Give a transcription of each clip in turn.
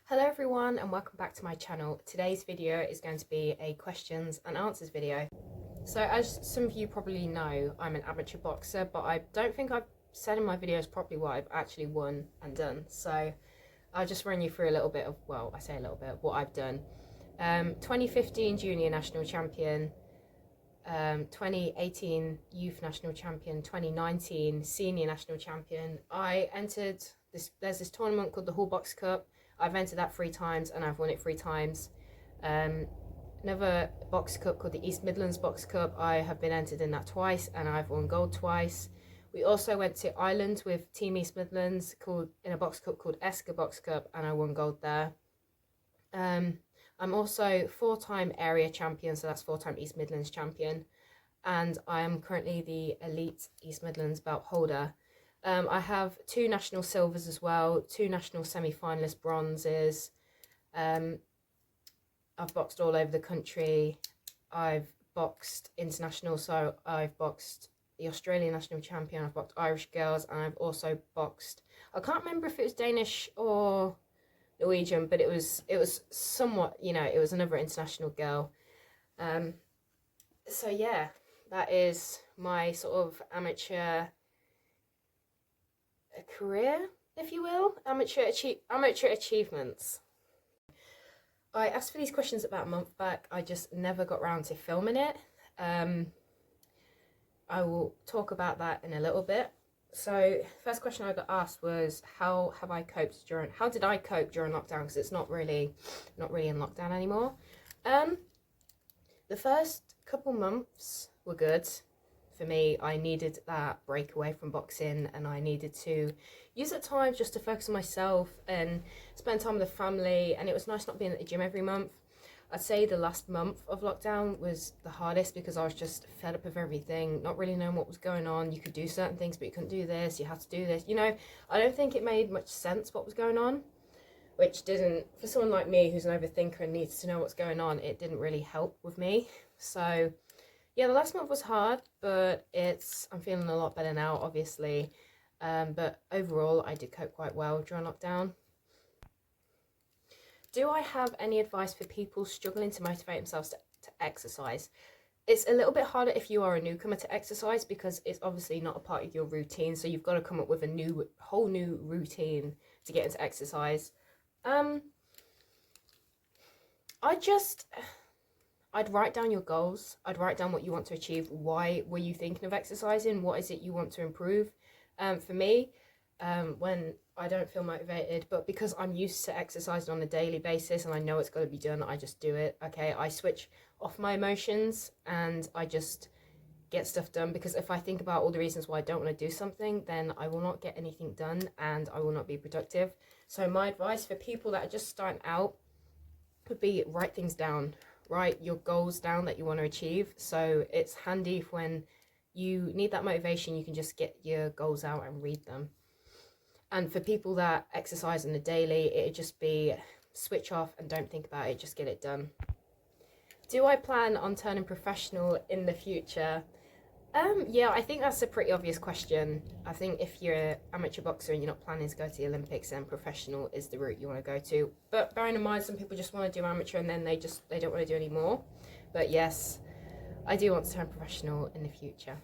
Hello everyone and welcome back to my channel. Today's video is going to be a questions and answers video. So as some of you probably know, I'm an amateur boxer, but I don't think I've said in my videos properly what I've actually won and done. So I'll just run you through a little bit of, well, I say a little bit of what I've done. 2015 junior national champion, 2018 youth national champion, 2019 senior national champion. I entered there's this tournament called the Hall Box Cup. I've entered that 3 times and I've won it 3 times. Another box cup called the East Midlands Box Cup. I have been entered in that twice and I've won gold twice. We also went to Ireland with Team East Midlands in a box cup called Esker Box Cup, and I won gold there. I'm also 4-time area champion, so that's 4-time East Midlands champion, and I am currently the elite East Midlands belt holder. I have 2 national silvers as well, 2 national semi-finalist bronzes. I've boxed all over the country. I've boxed international, so I've boxed the Australian national champion, I've boxed Irish girls, and I've also boxed, I can't remember if it was Danish or Norwegian, but it was somewhat, you know, it was another international girl. So yeah, that is my sort of amateur career, if you will, amateur achievements. I asked for these questions about a month back. I just never got around to filming it. I will talk about that in a little bit. So first question I got asked was how did I cope during lockdown, because it's not really in lockdown anymore. The first couple months were good for me. I needed that break away from boxing, and I needed to use that time just to focus on myself and spend time with the family, and it was nice not being at the gym every month. I'd say the last month of lockdown was the hardest because I was just fed up with everything, not really knowing what was going on. You could do certain things, but you couldn't do this, you had to do this. You know, I don't think it made much sense what was going on, which didn't, for someone like me who's an overthinker and needs to know what's going on, it didn't really help with me. So yeah, the last month was hard, but I'm feeling a lot better now, obviously. But overall, I did cope quite well during lockdown. Do I have any advice for people struggling to motivate themselves to exercise? It's a little bit harder if you are a newcomer to exercise, because it's obviously not a part of your routine. So you've got to come up with a whole new routine to get into exercise. I'd write down your goals. I'd write down what you want to achieve. Why were you thinking of exercising? What is it you want to improve? For me, when I don't feel motivated, but because I'm used to exercising on a daily basis and I know it's got to be done, I just do it. Okay, I switch off my emotions and I just get stuff done, because if I think about all the reasons why I don't want to do something, then I will not get anything done and I will not be productive. So my advice for people that are just starting out would be write things down. Write your goals down that you want to achieve. So it's handy if when you need that motivation, you can just get your goals out and read them. And for people that exercise on the daily, it'd just be switch off and don't think about it, just get it done. Do I plan on turning professional in the future? Yeah, I think that's a pretty obvious question. I think if you're an amateur boxer and you're not planning to go to the Olympics, then professional is the route you want to go to. But bearing in mind, some people just want to do amateur and then they don't want to do any more. But yes, I do want to turn professional in the future.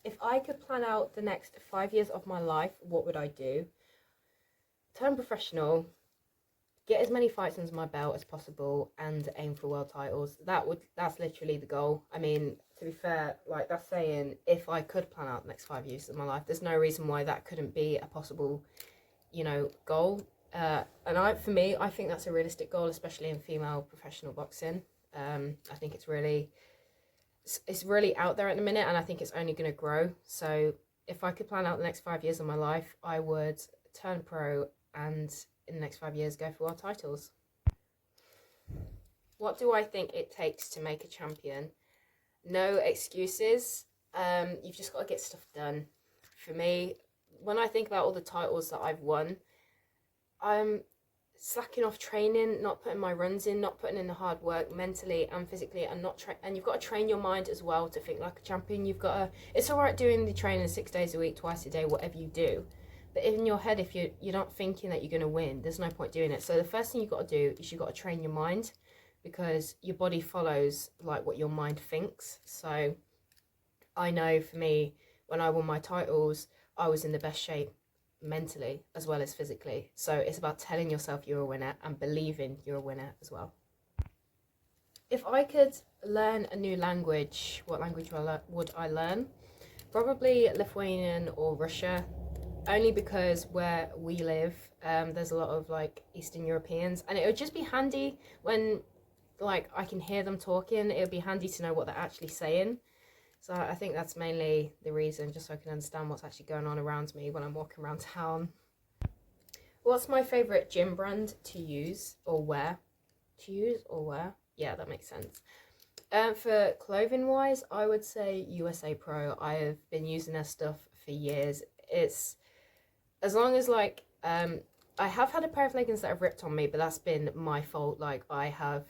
If I could plan out the next 5 years of my life, what would I do? Turn professional, get as many fights under my belt as possible, and aim for world titles. That's literally the goal. I mean, to be fair, like, that's saying if I could plan out the next 5 years of my life, there's no reason why that couldn't be a possible, you know, goal. For me, I think that's a realistic goal, especially in female professional boxing. I think it's really out there at the minute, and I think it's only going to grow. So if I could plan out the next 5 years of my life, I would turn pro and in the next 5 years go for world titles. What do I think it takes to make a champion? No excuses. You've just got to get stuff done. For me, when I think about all the titles that I've won, I'm slacking off training, not putting my runs in, not putting in the hard work mentally and physically, and and you've got to train your mind as well to think like a champion. It's all right doing the training 6 days a week, twice a day, whatever you do, But in your head, if you're not thinking that you're going to win, there's no point doing it. So the first thing you've got to do is you've got to train your mind, because your body follows like what your mind thinks. So I know for me, when I won my titles, I was in the best shape mentally as well as physically. So it's about telling yourself you're a winner and believing you're a winner as well. If I could learn a new language, what language would I learn? Probably Lithuanian or Russia, only because where we live, there's a lot of like Eastern Europeans, and it would just be handy when like I can hear them talking. It would be handy to know what they're actually saying. So I think that's mainly the reason, just so I can understand what's actually going on around me when I'm walking around town. What's my favourite gym brand to use or wear? To use or wear? Yeah, that makes sense. For clothing wise, I would say USA Pro. I have been using their stuff for years. It's as long as like I have had a pair of leggings that have ripped on me, but that's been my fault. Like I have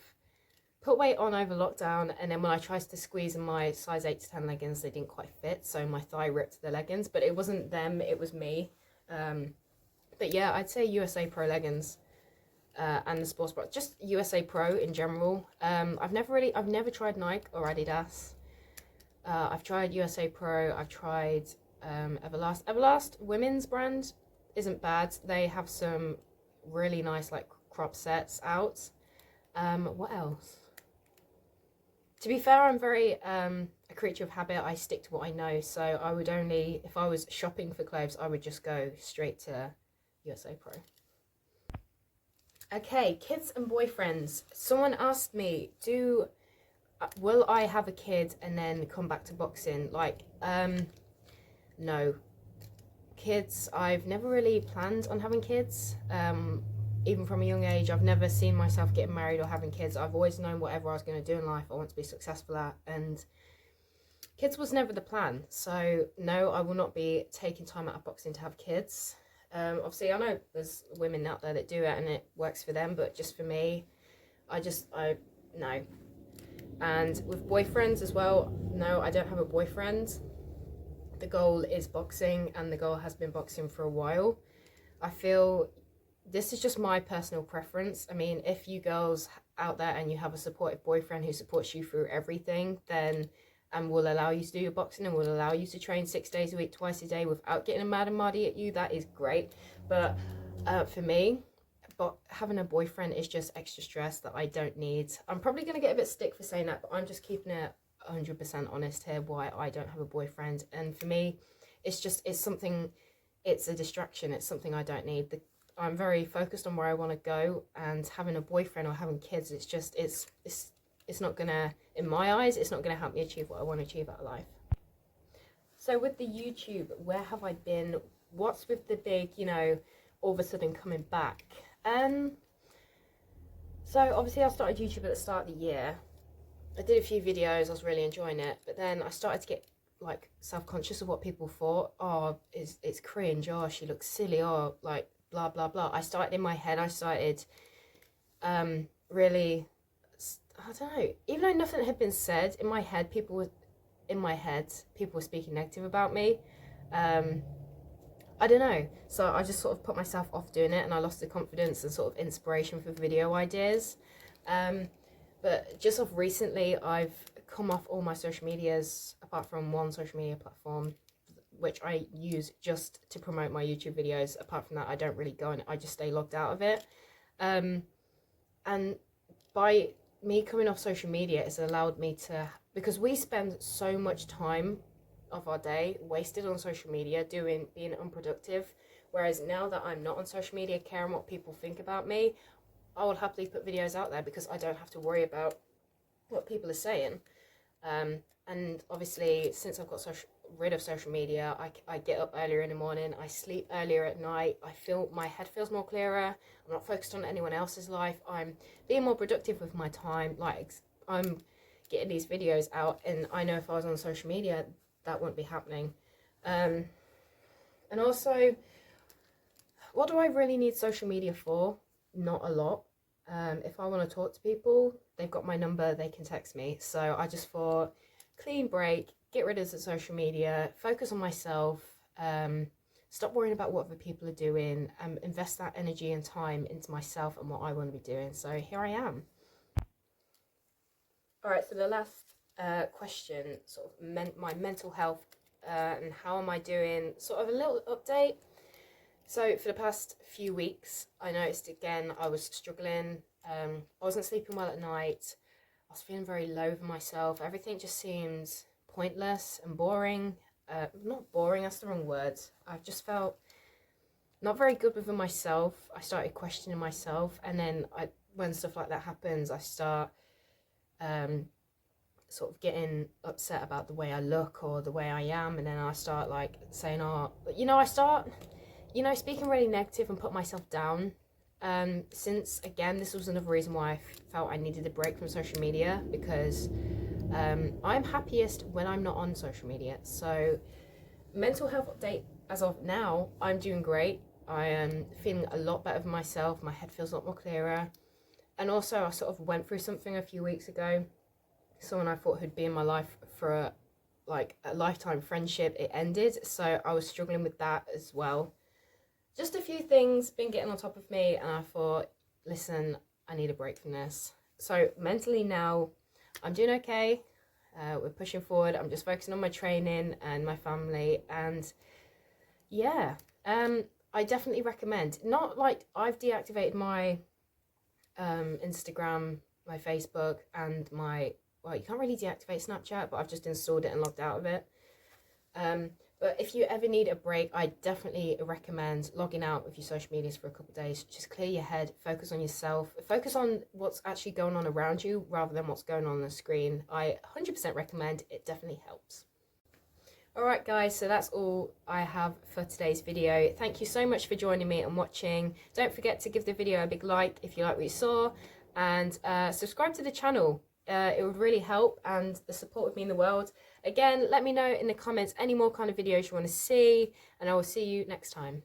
put weight on over lockdown, and then when I tried to squeeze in my size 8 to 10 leggings, they didn't quite fit, so my thigh ripped the leggings. But it wasn't them, it was me. But yeah, I'd say USA Pro leggings. And the sports bra, just USA Pro in general. I've never tried Nike or Adidas. I've tried USA Pro. I've tried Everlast. Everlast women's brand isn't bad. They have some really nice like crop sets out. What else? To be fair, I'm very a creature of habit. I stick to what I know. So I would only, if I was shopping for clothes, I would just go straight to USA Pro. Okay, kids and boyfriends. Someone asked me, will I have a kid and then come back to boxing? Like, no. Kids, I've never really planned on having kids. Even from a young age, I've never seen myself getting married or having kids. I've always known whatever I was going to do in life, I want to be successful at. And kids was never the plan. So, no, I will not be taking time out of boxing to have kids. Obviously I know there's women out there that do it and it works for them, but just for me, I no. And with boyfriends as well, no, I don't have a boyfriend. The goal is boxing, and the goal has been boxing for a while. I feel this is just my personal preference. I mean, if you girls out there and you have a supportive boyfriend who supports you through everything, then and will allow you to do your boxing and will allow you to train 6 days a week, twice a day without getting a mad and mardy at you, that is great. But for me, having a boyfriend is just extra stress that I don't need. I'm probably going to get a bit stick for saying that, but I'm just keeping it 100% honest here why I don't have a boyfriend. And for me, it's a distraction. It's something I don't need. I'm very focused on where I want to go, and having a boyfriend or having kids, it's not gonna, in my eyes, it's not gonna help me achieve what I want to achieve out of life. So with the YouTube, where have I been? What's with the big, all of a sudden coming back? So obviously I started YouTube at the start of the year. I did a few videos, I was really enjoying it, but then I started to get like self-conscious of what people thought. Oh, it's cringe, oh, she looks silly, oh, like blah blah blah. I started in my head, really, I don't know, even though nothing had been said, in my head people were speaking negative about me. I don't know, so I just sort of put myself off doing it, and I lost the confidence and sort of inspiration for video ideas. But just of recently, I've come off all my social medias apart from one social media platform, which I use just to promote my YouTube videos. Apart from that, I don't really go on it. I just stay logged out of it. And by me coming off social media, it's allowed me to, because we spend so much time of our day wasted on social media being unproductive. Whereas now that I'm not on social media caring what people think about me, I will happily put videos out there because I don't have to worry about what people are saying. And obviously, since I've got rid of social media, I get up earlier in the morning, I sleep earlier at night, my head feels more clearer, I'm not focused on anyone else's life, I'm being more productive with my time, like I'm getting these videos out, and I know if I was on social media, that wouldn't be happening. And also, what do I really need social media for? Not a lot. If I want to talk to people, they've got my number, they can text me. So I just thought, clean break, get rid of the social media, focus on myself, stop worrying about what other people are doing, and invest that energy and time into myself and what I want to be doing. So here I am. All right, so the last question, sort of my mental health and how am I doing, sort of a little update. So for the past few weeks, I noticed again I was struggling. I wasn't sleeping well at night. I was feeling very low with myself. Everything just seemed pointless and boring. Not boring, that's the wrong word. I just felt not very good within myself. I started questioning myself, and then when stuff like that happens, I start sort of getting upset about the way I look or the way I am, and then I start like saying, oh, I start, speaking really negative and put myself down. Since again, this was another reason why I felt I needed a break from social media, because I'm happiest when I'm not on social media. So mental health update, as of now, I'm doing great. I am feeling a lot better with myself. My head feels a lot more clearer. And also I sort of went through something a few weeks ago. Someone I thought who'd be in my life for a lifetime friendship, it ended. So I was struggling with that as well. Just a few things been getting on top of me, and I thought, listen, I need a break from this. So mentally now, I'm doing okay. We're pushing forward. I'm just focusing on my training and my family, and yeah, I definitely recommend. Not like I've deactivated my Instagram, my Facebook, and my, well, you can't really deactivate Snapchat, but I've just installed it and logged out of it. But if you ever need a break, I definitely recommend logging out of your social medias for a couple of days. Just clear your head, focus on yourself, focus on what's actually going on around you rather than what's going on the screen. I 100% recommend, it definitely helps. Alright guys, so that's all I have for today's video. Thank you so much for joining me and watching. Don't forget to give the video a big like if you like what you saw, and subscribe to the channel. It would really help, and the support would mean the world. Again, let me know in the comments any more kind of videos you want to see, and I will see you next time.